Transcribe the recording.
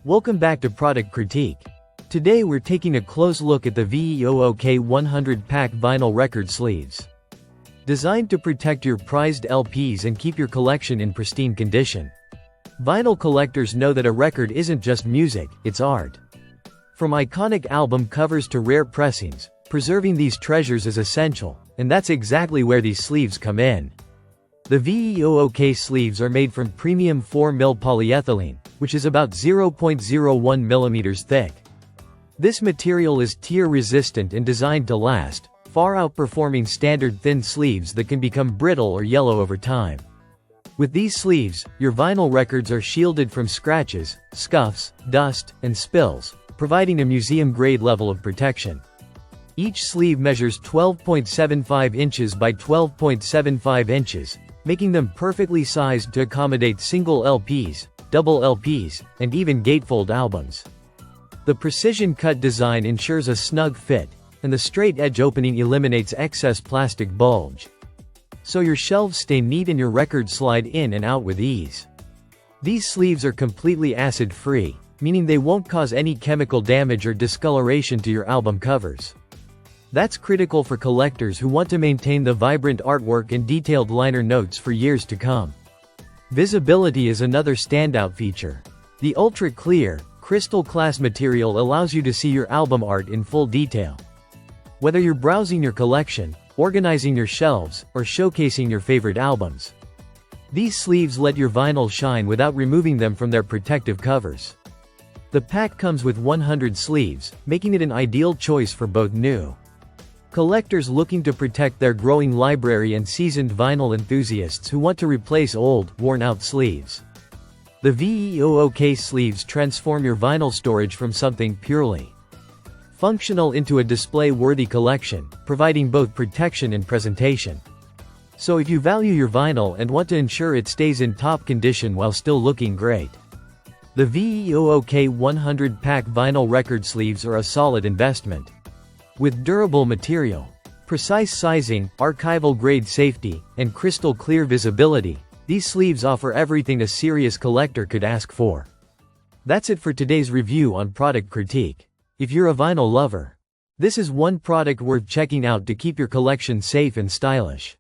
Welcome back to Product Critique. Today we're taking a close look at the VEOOK 100-pack vinyl record sleeves. Designed to protect your prized LPs and keep your collection in pristine condition. Vinyl collectors know that a record isn't just music, it's art. From iconic album covers to rare pressings, preserving these treasures is essential, and that's exactly where these sleeves come in. The VEOOK sleeves are made from premium 4mm polyethylene, which is about 0.01 mm thick. This material is tear-resistant and designed to last, far outperforming standard thin sleeves that can become brittle or yellow over time. With these sleeves, your vinyl records are shielded from scratches, scuffs, dust, and spills, providing a museum-grade level of protection. Each sleeve measures 12.75 inches by 12.75 inches, making them perfectly sized to accommodate single LPs, double LPs, and even gatefold albums. The precision-cut design ensures a snug fit, and the straight edge opening eliminates excess plastic bulge. So your shelves stay neat and your records slide in and out with ease. These sleeves are completely acid-free, meaning they won't cause any chemical damage or discoloration to your album covers. That's critical for collectors who want to maintain the vibrant artwork and detailed liner notes for years to come. Visibility is another standout feature. The ultra-clear, crystal-class material allows you to see your album art in full detail. Whether you're browsing your collection, organizing your shelves, or showcasing your favorite albums, these sleeves let your vinyl shine without removing them from their protective covers. The pack comes with 100 sleeves, making it an ideal choice for both new collectors looking to protect their growing library and seasoned vinyl enthusiasts who want to replace old, worn-out sleeves. The VEOOK sleeves transform your vinyl storage from something purely functional into a display-worthy collection, providing both protection and presentation. So if you value your vinyl and want to ensure it stays in top condition while still looking great, the VEOOK 100-pack vinyl record sleeves are a solid investment. With durable material, precise sizing, archival-grade safety, and crystal-clear visibility, these sleeves offer everything a serious collector could ask for. That's it for today's review on Product Critique. If you're a vinyl lover, this is one product worth checking out to keep your collection safe and stylish.